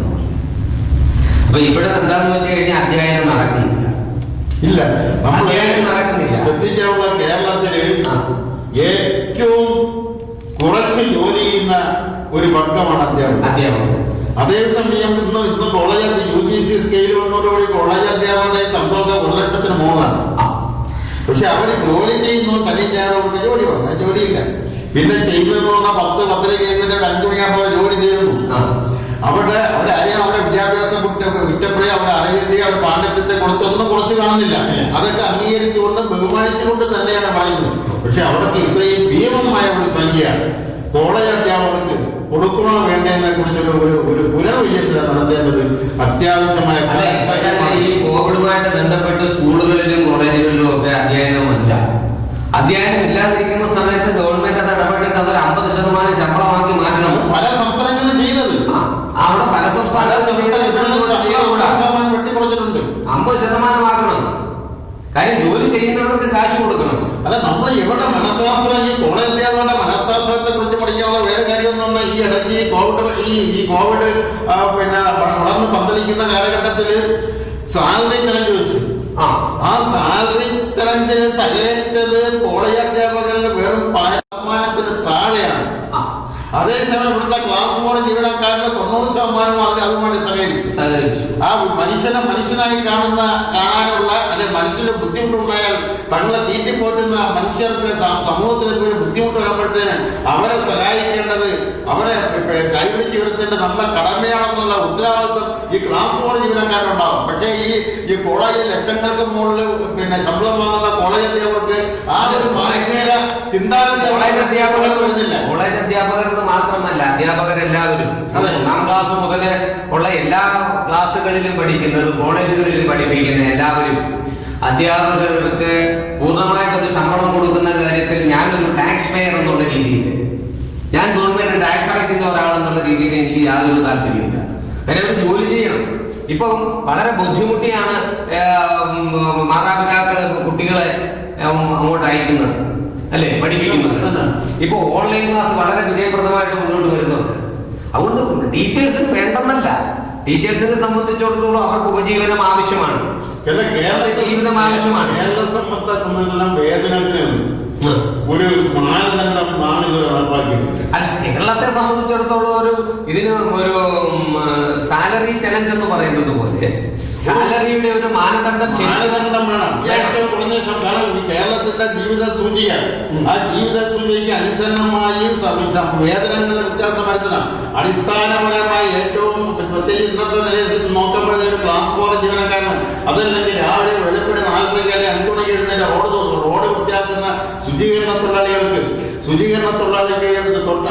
Speaker 1: അപ്പൊ ഇവിടെ എന്താണെന്ന് വെച്ച് കഴിഞ്ഞാൽ അധ്യായനം നടക്കുന്നില്ല.
Speaker 2: ശ്രദ്ധിക്കാനുള്ള കേരളത്തില് ഏറ്റവും കുറച്ച് ജോലി ചെയ്യുന്ന ഒരു വർഗമാണ് അധ്യാപകർ. അതേസമയം ഇന്ന് കോളേജ് UGC സ്കെയിൽ വന്നതോടുകൂടി കോളേജ് അധ്യാപകരുടെ ശമ്പളമൊക്കെ 1 ലക്ഷത്തിന് മുകളിലാണ്. പക്ഷെ അവർ ജോലി ചെയ്യുന്നു, ശനി ഞായറോട് ജോലി വന്നു, ജോലിയില്ല. പിന്നെ ചെയ്തതെന്ന് പറഞ്ഞാൽ 10-10 കഴിഞ്ഞിട്ട് 5 മണിയാകുമ്പോൾ ജോലി ചെയ്യുന്നു. അവിടെ അറിയാം, അവിടെ വിദ്യാഭ്യാസം വിറ്റപ്പോഴേ അവിടെ അറിവിന്റെ അവർ പാണ്ഡിത്യത്തെ കൊടുത്തൊന്നും കുറച്ച് കാണുന്നില്ല. അതൊക്കെ അംഗീകരിച്ചുകൊണ്ട് ബഹുമാനിച്ചുകൊണ്ട് തന്നെയാണ് പറയുന്നത്. പക്ഷെ അവിടേക്ക് ഇത്രയും ഭീമമായ ഒരു സംഖ്യ കോളേജ് അധ്യാപകർക്ക് കൊടുക്കണോ വേണ്ടതിനെ കുറിച്ചൊരു ഒരു പുനർവിചിന്തന നടത്തേണ്ടത് അത്യാവശ്യമായ
Speaker 1: ഈ കോവിഡുമായിട്ട് ബന്ധപ്പെട്ട് സ്കൂളുകളിലും കോളേജുകളിലും ഒക്കെ അധ്യയനം ഇല്ലാതിരിക്കുന്ന സമയത്ത് ഗവൺമെന്റ് അത് ഇടപെട്ടിട്ട് അതൊരു 50% ശമ്പളമാക്കി മാറ്റണം.
Speaker 2: പല സംസ്ഥാനങ്ങളും ചെയ്തത്
Speaker 1: അവിടെ പല
Speaker 2: വെട്ടിക്കുറച്ചിട്ടുണ്ട്.
Speaker 1: 50% ആക്കണം. കാര്യം ജോലി ചെയ്യുന്നവർക്ക് കാശ് കൊടുക്കണം.
Speaker 2: അല്ല, നമ്മൾ ഇവിടെ മനഃശാസ്ത്രം, ഈ കോളേജ് അധ്യാപകരുടെ മനഃശാസ്ത്രത്തെ കുറിച്ച് പഠിക്കാനുള്ള വേറെ കാര്യമൊന്നും ഈ ഇടയ്ക്ക് കോവിഡ് പിന്നെ വളർന്ന് പന്തലിക്കുന്ന കാലഘട്ടത്തിൽ സാലറി ചലഞ്ച് വെച്ചു. ആ സാലറി ചലഞ്ചിന് സഹകരിച്ചത് കോളേജ് അധ്യാപകരിൽ വെറും 10% താഴെയാണ്. അതേസമയം ഇവിടുത്തെ ക്ലാസ് 4 ജീവനക്കാരുടെ 90% അതുമായി സഹകരിച്ചു. ആ മനുഷ്യനായി കാണാനുള്ള അല്ലെ മനുഷ്യന് ബുദ്ധിമുട്ടുണ്ടായാൽ തങ്ങളെ തീറ്റിപ്പോറ്റുന്ന മനുഷ്യർക്ക് സമൂഹത്തിലേക്ക് ഒരു ബുദ്ധിമുട്ട് വരുമ്പോഴത്തേന് അവരെ സഹായിക്കേണ്ടത്, അവരെ കൈപിടിച്ച് വരുത്തേണ്ടത് നമ്മുടെ കടമയാണെന്നുള്ള ഉത്തരവാദിത്വം ഈ ക്ലാസ് 4 ജീവനക്കാരുണ്ടാവും. പക്ഷേ ഈ കോളേജിൽ ലക്ഷങ്ങൾക്ക് മുകളിൽ പിന്നെ ശമ്പളം വാങ്ങുന്ന കോളേജ് അധ്യാപകർക്ക് ആ ഒരു മാനസിക ചിന്താഗതി വരുന്നില്ല.
Speaker 1: കോളേജ് അധ്യാപകർ മാത്രമല്ല, അധ്യാപകരെല്ലാവരും 1ാം ക്ലാസ് മുതൽ ഉള്ള എല്ലാ ക്ലാസ്സുകളിലും പഠിക്കുന്നത്, കോളേജുകളിലും പഠിപ്പിക്കുന്ന എല്ലാവരും അധ്യാപകർക്ക് പൂർണ്ണമായിട്ടൊരു ശമ്പളം കൊടുക്കുന്ന കാര്യത്തിൽ ഞാനൊരു ടാക്സ് പെയർ എന്നുള്ള രീതിയിൽ, ഞാൻ ഗവൺമെന്റ് ടാക്സ് അടയ്ക്കുന്ന ഒരാളെന്നുള്ള രീതിയിൽ എനിക്ക് യാതൊരു താല്പര്യമില്ല. കാര്യം അവർ ജോലി ചെയ്യണം. ഇപ്പം വളരെ ബുദ്ധിമുട്ടിയാണ് മാതാപിതാക്കള് കുട്ടികളെ അങ്ങോട്ട് അയക്കുന്നത്, അല്ലെ, പഠിപ്പിക്കുന്നത്. ഇപ്പൊ ഓൺലൈൻ ക്ലാസ് വളരെ വിജയപ്രദമായിട്ട് മുന്നോട്ട് വരുന്നുണ്ട്. അതുകൊണ്ട് ടീച്ചേഴ്സിന് വേണ്ടെന്നല്ല, ടീച്ചേഴ്സിനെ സംബന്ധിച്ചിടത്തോളം അവർക്ക് ഉപജീവനം ആവശ്യമാണ്, ജീവിതം ആവശ്യമാണ്.
Speaker 2: കേരള സംബന്ധിച്ചിടത്തോളം വേതനത്തിന് ഒരു മാനദണ്ഡമാണ് ഇത് നടപ്പാക്കിയത്.
Speaker 1: അല്ല, കേരളത്തെ സംബന്ധിച്ചിടത്തോളം ഇതിന് ഒരു സാലറി ചലഞ്ച് എന്ന് പറയുന്നത് പോലെ സാലറിയുടെ ഒരു മാനദണ്ഡം
Speaker 2: വേണം. ഏറ്റവും കുറഞ്ഞ ശമ്പളം ഈ കേരളത്തിന്റെ ജീവിത സൂചിക, ആ ജീവിത സൂചികയ്ക്ക് അനുസരണമായി വേതനങ്ങളുടെ വ്യത്യാസം വരുത്തണം. അടിസ്ഥാനപരമായി ഏറ്റവും പ്രത്യേകിച്ച് ഇന്നത്തെ നിലയിൽ നോക്കപ്പെടുന്ന ക്ലാസ് 4 ജീവനക്കാരന്, അതല്ലെങ്കിൽ രാവിലെ വെളുപ്പിന് 4 മണിക്ക് 5 മണിക്ക് എഴുന്നേറ്റ് റോഡ് വൃത്തിയാക്കുന്ന ശുചീകരണ തൊഴിലാളികൾക്ക്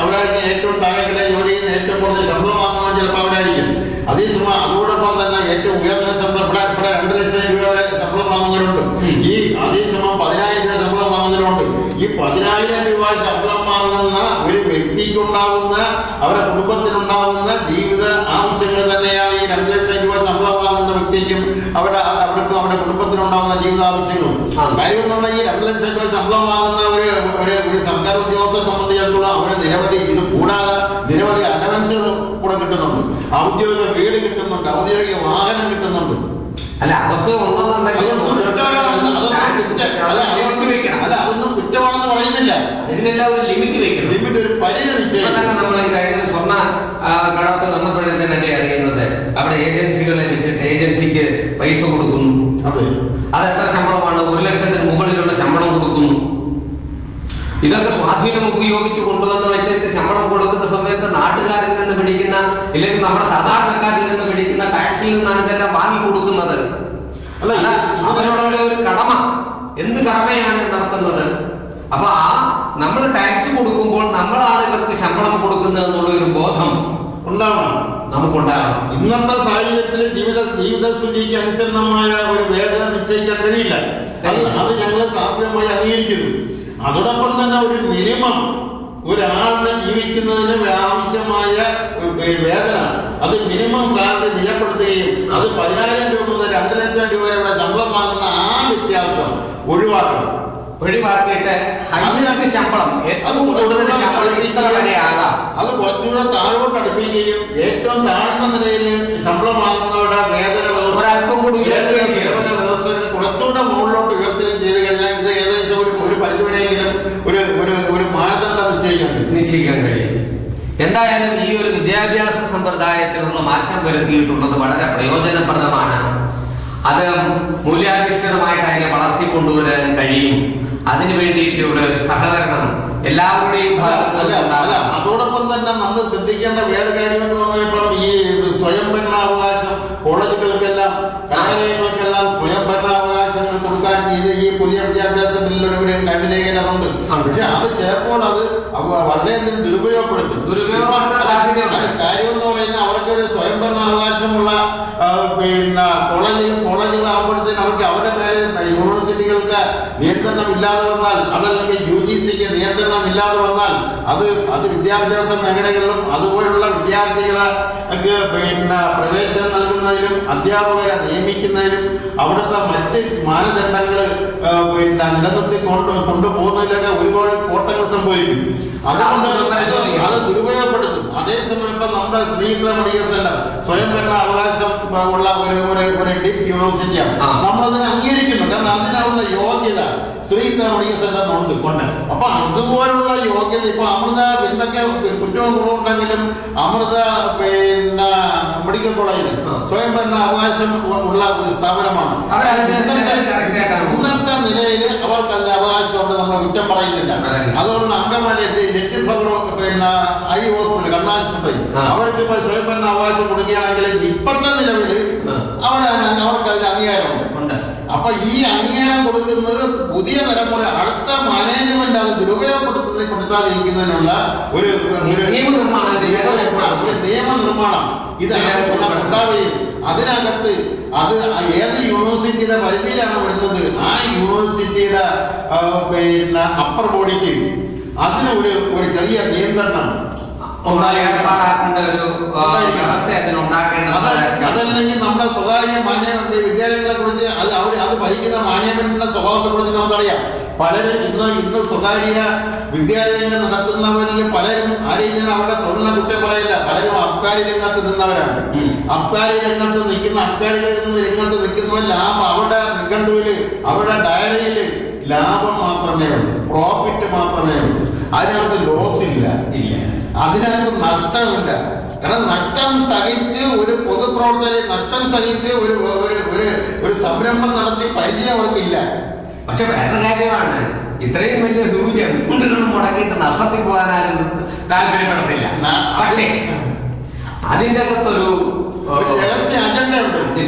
Speaker 2: അവരായിരിക്കും ഏറ്റവും താഴെക്കിട ജോലി ചെയ്യുന്ന ഏറ്റവും കുറഞ്ഞ ശമ്പളം വാങ്ങുന്നത് ചിലപ്പോൾ അവരായിരിക്കും. അതേസമയം അതോടൊപ്പം തന്നെ ഏറ്റവും ഉയർന്ന ശമ്പളം ഇവിടെ 2 ലക്ഷം രൂപയുടെ ശമ്പളം വാങ്ങുന്നവരുണ്ട്. ഈ അതേസമയം 10,000 രൂപ ശമ്പളം വാങ്ങുന്നവരുണ്ട്. ഈ 10,000 രൂപ ശമ്പളം വാങ്ങുന്ന ഒരു വ്യക്തിക്കുണ്ടാവുന്ന, അവരുടെ കുടുംബത്തിനുണ്ടാവുന്ന ജീവിത ആവശ്യങ്ങൾ തന്നെയാണ് ഈ 2 ലക്ഷം രൂപ ശമ്പളം വാങ്ങുന്ന വ്യക്തിക്കും അവർക്കും അവരുടെ കുടുംബത്തിനുണ്ടാവുന്ന ജീവിത ആവശ്യങ്ങളും. കാര്യം എന്ന് പറഞ്ഞാൽ ഈ 2 ലക്ഷം രൂപ ശമ്പളം വാങ്ങുന്ന ഒരു സർക്കാർ ഉദ്യോഗസ്ഥരെ സംബന്ധിച്ചിടത്തോളം അവിടെ നിരവധി, ഇത് കൂടാതെ നിരവധി അലവൻസുകൾ കൂടെ കിട്ടുന്നുണ്ട്. ഔദ്യോഗിക വീട് കിട്ടുന്നുണ്ട്, ഔദ്യോഗിക വാഹനം കിട്ടുന്നുണ്ട്.
Speaker 1: അല്ല, അതൊക്കെ
Speaker 2: അതൊന്നും കുറ്റമാണെന്ന് പറയുന്നില്ല.
Speaker 1: ഇതിനെല്ലാം ഒരു ലിമിറ്റ് വെക്കണം,
Speaker 2: ലിമിറ്റ്, ഒരു പരിധി നിശ്ചയം.
Speaker 1: നമ്മൾ കഴിഞ്ഞ സ്വർണ്ണ കടത്ത് വന്നപ്പോഴത്തേനല്ലേ അറിയുന്നത്, അവിടെ ഏജൻസികളെ വെച്ചിട്ട് ഏജൻസിക്ക് പൈസ കൊടുക്കുന്നു. അത് എത്ര ശമ്പളമാണ്? 1 ലക്ഷത്തിന് മുകളിലുള്ള ശമ്പളം കൊടുക്കുന്നു. ഇതൊക്കെ സ്വാധീനം ഉപയോഗിച്ച് കൊണ്ടുവന്ന് വെച്ചിട്ട് ശമ്പളം കൊടുക്കുന്ന സമയത്ത് നാട്ടുകാരിൽ നിന്ന് പിടിക്കുന്ന, ഇല്ലെങ്കിൽ നമ്മുടെ സാധാരണക്കാരിൽ നിന്ന് പിടിക്കുന്ന ടാക്സിൽ നിന്നാണ് ഇതെല്ലാം വാങ്ങി കൊടുക്കുന്നത്. അവരോടുള്ള ഒരു കടമ, എന്ത് കടമയാണ് നടത്തുന്നത്? അപ്പൊ നമ്മൾ ടാക്സ് കൊടുക്കുമ്പോൾ നമ്മളാണ് ഇവർക്ക് ശമ്പളം കൊടുക്കുന്നത് എന്നുള്ള ഒരു ബോധം നമുക്കുണ്ടാകണം.
Speaker 2: ഇന്നത്തെ സാഹചര്യത്തിൽ ജീവിത ശുചിക്ക് അനുസരണമായ ഒരു വേതനം നിശ്ചയിക്കാൻ കഴിയില്ല. അത് ഞങ്ങൾ ശാസ്ത്രീയമായി അംഗീകരിക്കുന്നു. അതോടൊപ്പം തന്നെ ഒരു മിനിമം ഒരാളിനെ ജീവിക്കുന്നതിന് ആവശ്യമായ വേതനം, അത് മിനിമം സാലറി നിജപ്പെടുത്തുകയും അത് 10,000 രൂപ മുതൽ 2 ലക്ഷം രൂപ വരെ ശമ്പളം വാങ്ങുന്ന ആ വ്യത്യാസം
Speaker 1: ഒഴിവാക്കിയിട്ട് അതിനൊക്കെ ശമ്പളം ഏറ്റവും കൂടുതൽ ശമ്പളം ഇത്ര വരെ ആകാം,
Speaker 2: അത് കുറച്ചുകൂടെ താഴോട്ട് അടുപ്പിക്കുകയും ഏറ്റവും താഴ്ന്ന നിലയിൽ ശമ്പളം വാങ്ങുന്നവരുടെ വേതന വ്യവസ്ഥ കുറച്ചുകൂടെ മുകളിലോട്ട് ഉയർത്തുകയും ചെയ്ത് കഴിഞ്ഞാൽ ഇത് ഏകദേശം ഒരു പരിധിവരെയെങ്കിലും ഒരു മാനദണ്ഡം നിശ്ചയിക്കാൻ
Speaker 1: കഴിയും. എന്തായാലും ഈ ഒരു വിദ്യാഭ്യാസ സമ്പ്രദായത്തിലുള്ള മാറ്റം വരുത്തിയിട്ടുള്ളത് വളരെ പ്രയോജനപ്രദമാണ്. അത് മൂല്യാധിഷ്ഠിതമായിട്ട് അതിനെ വളർത്തിക്കൊണ്ടുവരാൻ കഴിയും. അതിനു വേണ്ടിയിട്ടുള്ള ഒരു സഹകരണം എല്ലാവരുടെയും
Speaker 2: അതോടൊപ്പം തന്നെ നമ്മൾ ശ്രദ്ധിക്കേണ്ട വേറെ കാര്യം എന്ന് പറഞ്ഞാൽ ഈ സ്വയം ഭരണാവകാശം കോളേജുകൾക്കെല്ലാം കലാലയങ്ങൾക്കെല്ലാം സ്വയം ഭരണാവകാശങ്ങൾ കൊടുക്കാൻ ഈ പുതിയ വിദ്യാഭ്യാസ ബില്ലിലൊരു കണ്ടിലേഖനമുണ്ട്. പക്ഷെ അത് ചിലപ്പോൾ അത് വളരെയധികം ദുരുപയോഗപ്പെടുത്തും. കാര്യം എന്ന് പറയുന്നത് അവർക്കൊരു സ്വയം ഭരണാവകാശമുള്ള പിന്നെ കോളേജുകളാകുമ്പോഴത്തേന് അവർക്ക് അവരുടെ മേലെ യൂണിവേഴ്സിറ്റികൾക്ക് നിയന്ത്രണം ഇല്ലാതെ വന്നാൽ, അതല്ലെങ്കിൽ UGCക്ക് നിയന്ത്രണം ഇല്ലാതെ വന്നാൽ അത് വിദ്യാഭ്യാസ മേഖലകളിലും അതുപോലുള്ള വിദ്യാർത്ഥികൾക്ക് പിന്നെ പ്രവേശനം നൽകുന്നതിനും അധ്യാപകരെ നിയമിക്കുന്നതിനും അവിടുത്തെ മറ്റ് മാനദണ്ഡങ്ങൾ പിന്നെ നിലനിർത്തി കൊണ്ടുപോകുന്നതിലൊക്കെ ഒരുപാട് കോട്ടങ്ങൾ സംഭവിക്കും. അതുകൊണ്ട് അത് ദുരുപയോഗപ്പെടുത്തും. അതേസമയം ഇപ്പം നമ്മുടെ ശ്രീകൃഷ്ണ മെഡിക്കൽ സെന്റർ സ്വയം ഭരണ അവകാശം ഉള്ള ഒരു ഡീപ് യൂണിവേഴ്സിറ്റിയാണ്. നമ്മളതിനെ അംഗീകരിക്കുന്നു. കാരണം അതിനുള്ള യോഗ്യത ശ്രീകൃഷ്ണ മെഡിക്കൽ സെന്ററിനുണ്ട്. അപ്പൊ അതുപോലുള്ള യോഗ്യത ഇപ്പൊ അമൃത എന്തൊക്കെ കുറ്റവും കുറവുണ്ടെങ്കിലും അമൃത പിന്നെ മെഡിക്കൽ കോളേജിൽ സ്വയം ഭരണ അവകാശം ഉള്ള ഒരു സ്ഥാപനമാണ്. ഇന്നത്തെ നിലയിൽ അവർക്ക് അതിന്റെ അവകാശമുണ്ട്, നമ്മൾ കുറ്റം പറയുന്നില്ല. അതുകൊണ്ട് അങ്കമാലി നെറ്റിൽ പിന്നെ ഐ ഹോസ്പിറ്റൽ കണ്ണാശുപത്രി അവർക്ക് ഇപ്പൊ സ്വയം ഭരണ അവകാശം കൊടുക്കുകയാണെങ്കിൽ ഇപ്പോഴത്തെ നിലവിൽ അവർക്ക് അതിന് അംഗീകാരമുണ്ട്. അപ്പൊ ഈ അംഗീകാരം കൊടുക്കുന്നത് പുതിയ തലമുറ അടുത്ത മാനേജ്മെന്റ് അത് ദുരുപയോഗപ്പെടുത്താതിരിക്കുന്നതിനുള്ള ഒരു നിയമനിർമ്മാണം ഇത് ഉണ്ടാവുകയും അതിനകത്ത് അത് ഏത് യൂണിവേഴ്സിറ്റിയുടെ പരിധിയിലാണ് വരുന്നത് ആ യൂണിവേഴ്സിറ്റിയുടെ പിന്നെ അപ്പർ ബോഡിക്ക് അതിന് ഒരു ചെറിയ നിയന്ത്രണം അതല്ലെങ്കിൽ നമ്മുടെ സ്വകാര്യ വിദ്യാലയങ്ങളെ കുറിച്ച് അത് ഭരിക്കുന്ന മാനേജ്മെന്റിന്റെ സ്വഭാവത്തെ കുറിച്ച് നമുക്കറിയാം. പലരും ഇന്ന് സ്വകാര്യ വിദ്യാലയങ്ങൾ നടത്തുന്നവരിൽ പലരും ആരെയും അവരുടെ തൊഴിലിനെ കുറ്റം പറയില്ല. പലരും അബ്കാരി രംഗത്ത് നിന്നവരാണ്. അബ്കാരി രംഗത്ത് നിൽക്കുന്നവർ ലാഭം അവരുടെ നിഘണ്ടുവില് അവരുടെ ഡയറിയില് ലാഭം മാത്രമേ ഉള്ളൂ, പ്രോഫിറ്റ് മാത്രമേ ഉള്ളൂ. അതിനകത്ത് ലോസ് ഇല്ല, അതിനകത്ത് നഷ്ടമില്ല. കാരണം നഷ്ടം സഹിച്ച് ഒരു പൊതുപ്രവർത്തകരെ നഷ്ടം സഹിച്ച് ഒരു സംരംഭം നടത്തി പരിചയം അവർക്കില്ല.
Speaker 1: പക്ഷെ വേറെ കാര്യമാണ്, ഇത്രയും വലിയ ഹ്യൂജ് എമൗണ്ടുകൾ മുടക്കിയിട്ട് നഷ്ടത്തിൽ പോകാനും താല്പര്യപ്പെടത്തില്ല. പക്ഷേ അതിൻ്റെ അകത്തൊരു
Speaker 2: രഹസ്യ അജണ്ട ഉണ്ട്.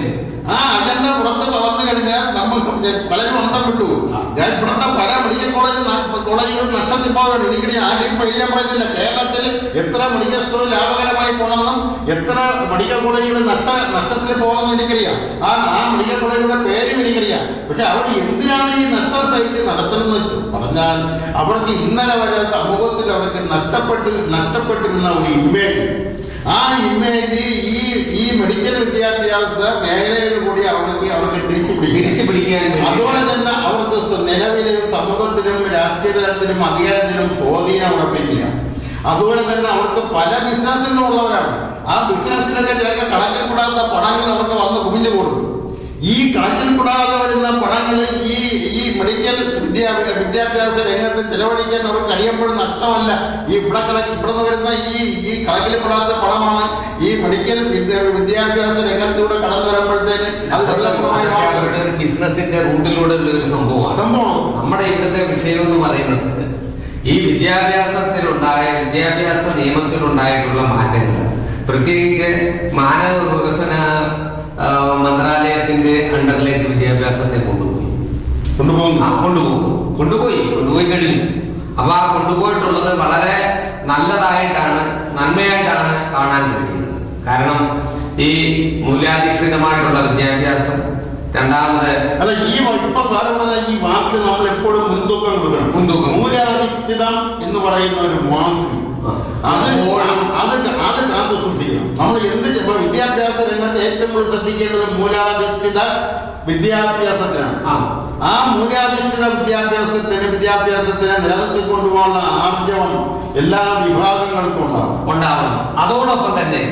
Speaker 2: ആ അജണ്ട പുറത്ത് വന്നു കഴിഞ്ഞാൽ നമുക്ക് പലരും അന്തം വിട്ടു. ഞാൻ ഇവിടുത്തെ പല മെഡിക്കൽ കോളേജുകൾ നഷ്ടത്തിൽ പോവുകയാണ്. എനിക്കിനി ആരെയും പരിചയം പറയുന്നില്ല. കേരളത്തിൽ എത്ര മെഡിക്കൽ സ്റ്റോർ ലാഭകരമായി പോകണമെന്നും എത്ര മെഡിക്കൽ കോളേജുകൾ നഷ്ടത്തിൽ പോകണമെന്ന് എനിക്കറിയാം. ആ മെഡിക്കൽ കോളേജുകളുടെ പേരും എനിക്കറിയാം. പക്ഷെ അവർ എന്തിനാണ് ഈ നഷ്ടം സഹിച്ച് നടത്തണമെന്ന് പറഞ്ഞാൽ അവർക്ക് ഇന്നലെ വരെ സമൂഹത്തിൽ അവർക്ക് നഷ്ടപ്പെട്ടിരുന്ന ഒരു ഇമേജ്, ആ ഇമേജ് ഈ മെഡിക്കൽ വിദ്യാഭ്യാസ മേഖലയിൽ കൂടി അവർക്ക് തിരിച്ചു പിടിക്കാൻ അതുപോലെ തന്നെ അവർക്ക് നിലവിലും സമൂഹത്തിലും രാഷ്ട്രീയ തലത്തിലും അധികാരത്തിലും സ്വാധീനം ഉറപ്പിക്കുക. അതുപോലെ തന്നെ അവർക്ക് പല ബിസിനസ്സുകളും ഉള്ളവരാണ്. ആ ബിസിനസ്സിലൊക്കെ ചിലക്ക് കണക്കിൽ കൂടാത്ത പണങ്ങൾ അവർക്ക് വന്ന് കുമിഞ്ഞു കൊടുക്കും. ഈ കണക്കിൽ കൂടാതെ വരുന്ന പണങ്ങൾ ഈ മെഡിക്കൽ വിദ്യാഭ്യാസ രംഗത്ത് ചെലവഴിക്കാൻ അവർക്ക് കഴിയുമ്പോഴും നഷ്ടമല്ല. ഇവിടുന്ന് വരുന്ന ഈ കണക്കിൽ കൂടാത്ത പണമാണ് ഈ മെഡിക്കൽ വിദ്യാഭ്യാസ രംഗത്തൂടെ കടന്നു വരുമ്പോഴത്തേന് അത്
Speaker 1: ബിസിനസിന്റെ റൂട്ടിലൂടെ ഉള്ള ഒരു സംഭവമാണ്. നമ്മുടെ ഇവിടുത്തെ വിഷയം എന്ന് പറയുന്നത് ഈ വിദ്യാഭ്യാസ നിയമത്തിലുണ്ടായിട്ടുള്ള മാറ്റങ്ങൾ, പ്രത്യേകിച്ച് മാനവ വികസന മന്ത്രാലയത്തിന്റെ അണ്ടറിലേക്ക് വിദ്യാഭ്യാസത്തെ കൊണ്ടുപോയി കഴിഞ്ഞു. അപ്പൊ ആ കൊണ്ടുപോയിട്ടുള്ളത് വളരെ നന്മയായിട്ടാണ് കാണാൻ കഴിയുന്നത്. കാരണം ഈ മൂല്യാധിഷ്ഠിതമായിട്ടുള്ള വിദ്യാഭ്യാസം രണ്ടാമത്
Speaker 2: ഈ വാക്കിൽ നമ്മൾ എപ്പോഴും മുൻതൂക്കം കൊടുക്കണം. മൂല്യാധിഷ്ഠിതം എന്ന് പറയുന്ന ഒരു വാക്ക് അത് കാത്തു സൂക്ഷിക്കണം. നമ്മൾ വിദ്യാഭ്യാസ രംഗത്ത് ഏറ്റവും കൂടുതൽ ശ്രദ്ധിക്കേണ്ടത് മൂല്യാധിഷ്ഠിത വിദ്യാഭ്യാസത്തിനാണ്. ആ മൂല്യാധിഷ്ഠിത വിദ്യാഭ്യാസത്തിനെ നിലനിർത്തിക്കൊണ്ടുപോകാനുള്ള ആർജവം എല്ലാ വിഭാഗങ്ങൾക്കും
Speaker 1: ഉണ്ടാവണം. അതോടൊപ്പം തന്നെ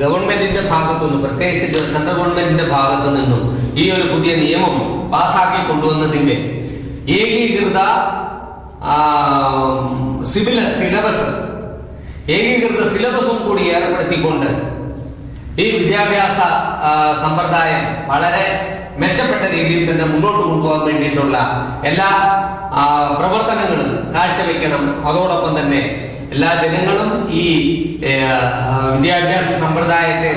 Speaker 1: ഗവൺമെന്റിന്റെ ഭാഗത്തുനിന്നും, പ്രത്യേകിച്ച് സെൻട്രൽ ഗവൺമെന്റിന്റെ ഭാഗത്തു നിന്നും ഈ ഒരു പുതിയ നിയമം പാസാക്കി കൊണ്ടുവന്നതിന്റെ ഏകീകൃത സിലബസ് ഏകീകൃത സിലബസും കൂടി ഏർപ്പെടുത്തിക്കൊണ്ട് ഈ വിദ്യാഭ്യാസ സമ്പ്രദായം വളരെ മെച്ചപ്പെട്ട രീതിയിൽ തന്നെ മുന്നോട്ട് കൊണ്ടുപോകാൻ വേണ്ടിയിട്ടുള്ള എല്ലാ പ്രവർത്തനങ്ങളും കാഴ്ചവെക്കണം. അതോടൊപ്പം തന്നെ എല്ലാ ജനങ്ങളും ഈ വിദ്യാഭ്യാസ സമ്പ്രദായത്തെ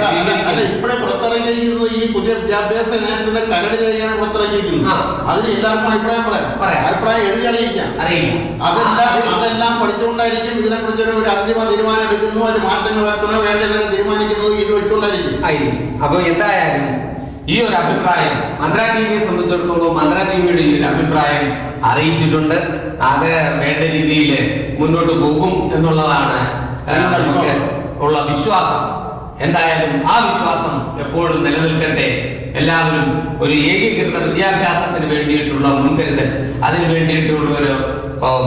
Speaker 2: ഇവിടെ പുറത്തിറങ്ങിയിരിക്കുന്നത് ഈ പുതിയ വിദ്യാഭ്യാസ നയത്തിന്റെ കരട് രേഖയാണ് പുറത്തിറങ്ങിയിരിക്കുന്നത്. അതിന് എല്ലാവർക്കും അഭിപ്രായം പറയാം, അഭിപ്രായം എഴുതി അറിയിക്കാം. അതെല്ലാം പഠിച്ചുകൊണ്ടായിരിക്കും ഇതിനെക്കുറിച്ചൊരു അന്തിമ തീരുമാനം എടുക്കുന്നു, അത് മാറ്റങ്ങൾ വരുത്തണോ വേണ്ടതെന്ന് തീരുമാനിക്കുന്നത് ഇത് വെച്ചുകൊണ്ടായിരിക്കും.
Speaker 1: അപ്പൊ എന്തായാലും ഈ ഒരു അഭിപ്രായം മന്ത്ര ടിവിയെ സംബന്ധിച്ചിടത്തോളം മന്ത്ര ടിവിയുടെ ഈ ഒരു അഭിപ്രായം അറിയിച്ചിട്ടുണ്ട്. അത് വേണ്ട രീതിയിൽ മുന്നോട്ട് പോകും എന്നുള്ളതാണ് നമുക്ക് ഉള്ള വിശ്വാസം. എന്തായാലും ആ വിശ്വാസം എപ്പോഴും നിലനിൽക്കട്ടെ. എല്ലാവരും ഒരു ഏകീകൃത വിദ്യാഭ്യാസത്തിന് വേണ്ടിയിട്ടുള്ള മുൻകരുതൽ, അതിനു വേണ്ടിയിട്ടുള്ള ഒരു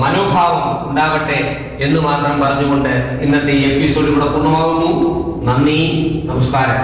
Speaker 1: മനോഭാവം ഉണ്ടാവട്ടെ എന്ന് മാത്രം പറഞ്ഞുകൊണ്ട് ഇന്നത്തെ ഈ എപ്പിസോഡ് ഇവിടെ പൂർണ്ണമാകുന്നു. നന്ദി, നമസ്കാരം.